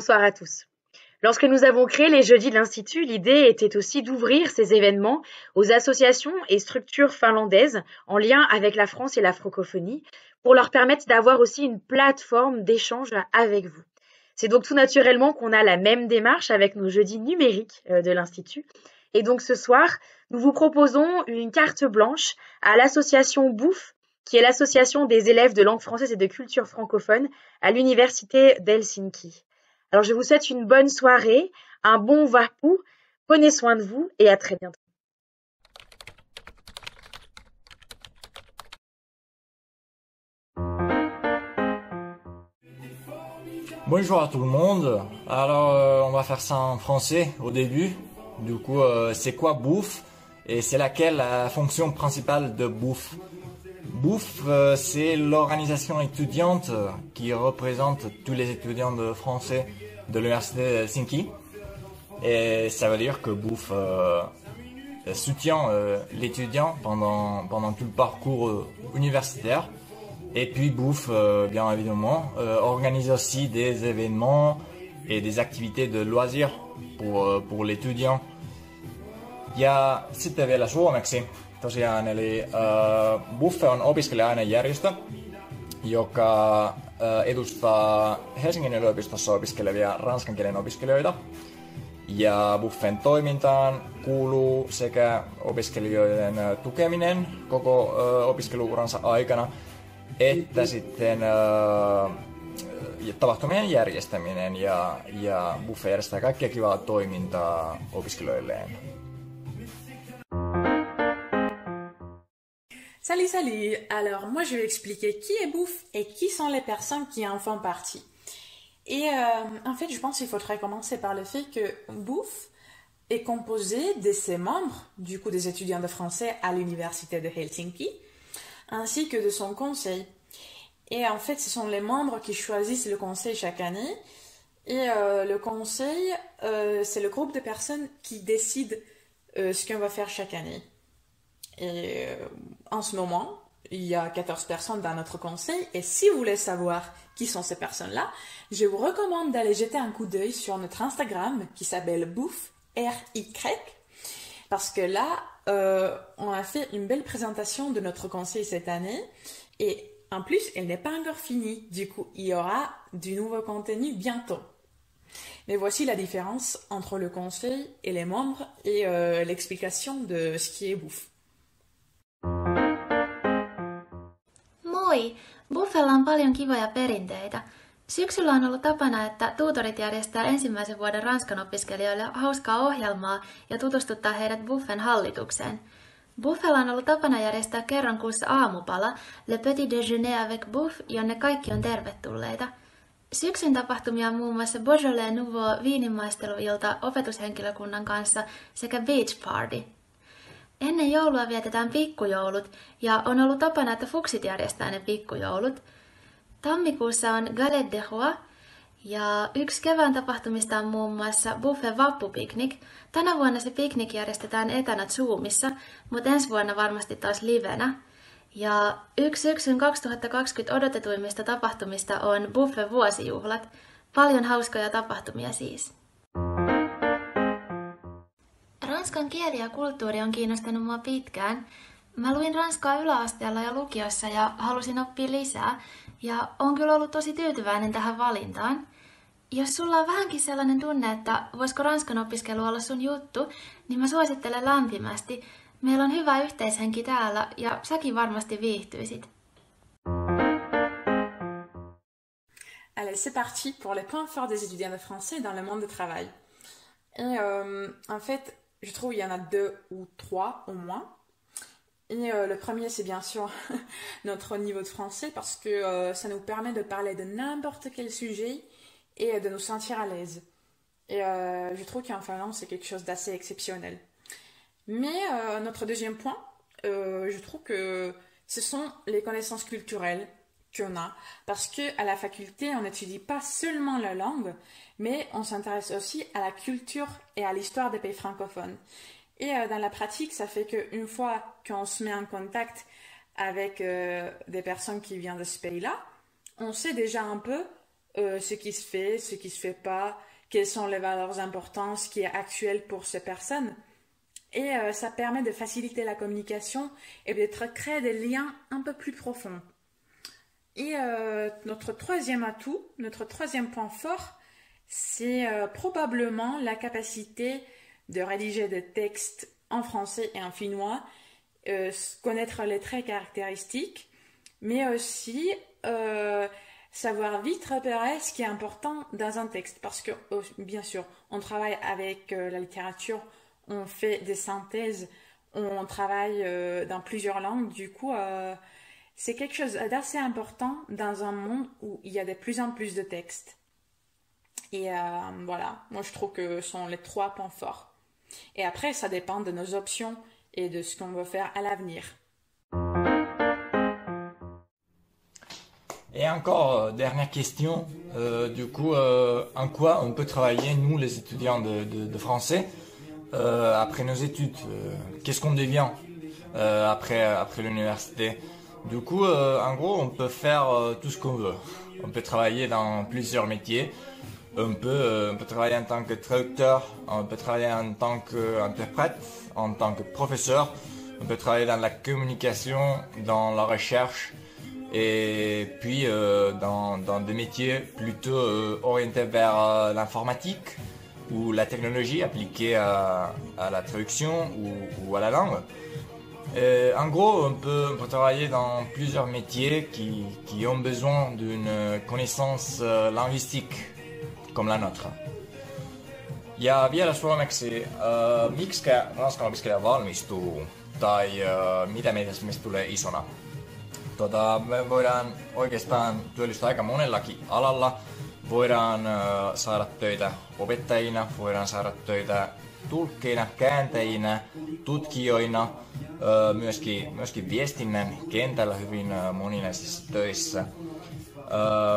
Bonsoir à tous. Lorsque nous avons créé les Jeudis de l'Institut, l'idée était aussi d'ouvrir ces événements aux associations et structures finlandaises en lien avec la France et la francophonie pour leur permettre d'avoir aussi une plateforme d'échange avec vous. C'est donc tout naturellement qu'on a la même démarche avec nos Jeudis numériques de l'Institut. Et donc ce soir, nous vous proposons une carte blanche à l'association BOUF, qui est l'association des élèves de langue française et de culture francophone à l'université d'Helsinki. Alors je vous souhaite une bonne soirée, un bon vappu, prenez soin de vous et à très bientôt. Bonjour à tout le monde. Alors, on va faire ça en français au début. Du coup, c'est quoi bouffe? Et c'est laquelle la fonction principale de bouffe? Bouffe, c'est l'organisation étudiante qui représente tous les étudiants de français de l'université d'Helsinki. Et ça veut dire que bouffe soutient l'étudiant pendant tout le parcours universitaire. Et puis bouffe, bien évidemment, organise aussi des événements et des activités de loisirs pour l'étudiant. Ja sitten vielä suomeksi tosiaan, eli Buffe on opiskelija-ainejärjestö, joka edustaa Helsingin yliopistossa opiskelevia ranskan kielen opiskelijoita. Ja Buffen toimintaan kuuluu sekä opiskelijoiden tukeminen koko opiskeluuransa aikana, että sitten tapahtumien järjestäminen ja Buffe järjestää kaikkea kivaa toimintaa opiskelijoilleen. Salut. Alors moi je vais expliquer qui est Bouffe et qui sont les personnes qui en font partie. Et en fait je pense qu'il faudrait commencer par le fait que Bouffe est composé de ses membres, du coup des étudiants de français à l'université de Helsinki, ainsi que de son conseil. Et en fait, ce sont les membres qui choisissent le conseil chaque année. Et le conseil, c'est le groupe de personnes qui décident ce qu'on va faire chaque année. Et en ce moment, il y a 14 personnes dans notre conseil. Et si vous voulez savoir qui sont ces personnes-là, je vous recommande d'aller jeter un coup d'œil sur notre Instagram qui s'appelle Bouffe RY. Parce que là, on a fait une belle présentation de notre conseil cette année. Et en plus, elle n'est pas encore finie. Du coup, il y aura du nouveau contenu bientôt. Mais voici la différence entre le conseil et les membres et l'explication de ce qui est Bouffe. Moi! Buffella on paljon kivoja perinteitä. Syksyllä on ollut tapana, että tuutorit järjestää ensimmäisen vuoden ranskan opiskelijoille hauskaa ohjelmaa ja tutustuttaa heidät Buffen hallitukseen. Buffella on ollut tapana järjestää kerran kuussa aamupala, Le Petit Déjeuner avec Bouffe, jonne kaikki on tervetulleita. Syksyn tapahtumia on muun muassa Beaujolais Nouveau viininmaisteluilta opetushenkilökunnan kanssa sekä Beach Party. Ennen joulua vietetään pikkujoulut ja on ollut tapana, että Fuksit järjestää ne pikkujoulut. Tammikuussa on Galette de Roi ja yksi kevään tapahtumista on muun muassa Buffen vappupiknik. Tänä vuonna se piknik järjestetään etänä Zoomissa, mutta ensi vuonna varmasti taas livenä. Ja yksi syksyn 2020 odotetuimmista tapahtumista on Buffen vuosijuhlat. Paljon hauskoja tapahtumia siis. Ranskan kieli ja kulttuuri on kiinnostanut mua pitkään. Mä luin ranskaa yläasteella ja lukiossa ja halusin oppia lisää. Ja on kyllä ollut tosi tyytyväinen tähän valintaan. Jos sulla on vähänkin sellainen tunne, että voisiko ranskan opiskelu olla sun juttu, niin mä suosittelen lämpimästi. Meillä on hyvä yhteishenki täällä ja säkin varmasti viihtyisit. Allez, c'est parti pour les points forts des étudiants de français dans le monde du travail. Et en fait, je trouve qu'il y en a 2 ou 3 au moins. Et le premier, c'est bien sûr notre niveau de français parce que ça nous permet de parler de n'importe quel sujet et de nous sentir à l'aise. Et je trouve qu'en Finlande, c'est quelque chose d'assez exceptionnel. Mais notre deuxième point, je trouve que ce sont les connaissances culturelles qu'on a. Parce qu'à la faculté, on n'étudie pas seulement la langue, mais on s'intéresse aussi à la culture et à l'histoire des pays francophones. Et dans la pratique, ça fait qu'une fois qu'on se met en contact avec des personnes qui viennent de ce pays-là, on sait déjà un peu ce qui se fait pas, quelles sont les valeurs importantes, ce qui est actuel pour ces personnes. Et ça permet de faciliter la communication et de créer des liens un peu plus profonds. Et notre troisième atout, notre troisième point fort, c'est probablement la capacité de rédiger des textes en français et en finnois, connaître les traits caractéristiques, mais aussi savoir vite repérer ce qui est important dans un texte. Parce que, bien sûr, on travaille avec la littérature, on fait des synthèses, on travaille dans plusieurs langues. Du coup, c'est quelque chose d'assez important dans un monde où il y a de plus en plus de textes. Et voilà, moi je trouve que ce sont les 3 points forts. Et après, ça dépend de nos options et de ce qu'on veut faire à l'avenir. Et encore, dernière question, en quoi on peut travailler, nous les étudiants de français, après nos études, qu'est-ce qu'on devient après l'université? Du coup, en gros, on peut faire tout ce qu'on veut. On peut travailler dans plusieurs métiers. On peut travailler en tant que traducteur, on peut travailler en tant qu'interprète, en tant que professeur. On peut travailler dans la communication, dans la recherche et puis dans des métiers plutôt orientés vers l'informatique ou la technologie appliquée à la traduction ou à la langue. En gros, on peut travailler dans plusieurs métiers qui ont besoin d'une connaissance linguistique comme la nôtre. Ja vielä suomeksi, miksi Ranskan opiskelija valmistuu tai mitä meistä tulee isona? Me voidaan oikeastaan työllistyä aika monellakin alalla. Voidaan saada töitä opettajina, voidaan saada töitä tulkkeina, kääntäjinä, tutkijoina, myöskin viestinnän kentällä hyvin moninaisissa töissä.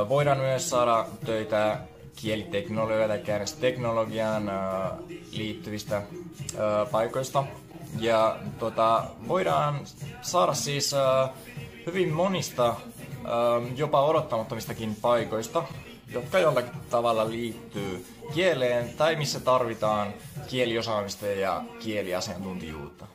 Voidaan myös saada töitä kieliteknologiaa tai käännösteknologiaan liittyvistä paikoista. Ja voidaan saada siis hyvin monista jopa odottamattomistakin paikoista, jotka jollakin tavalla liittyy kieleen tai missä tarvitaan kieliosaamista ja kieliasiantuntijuutta.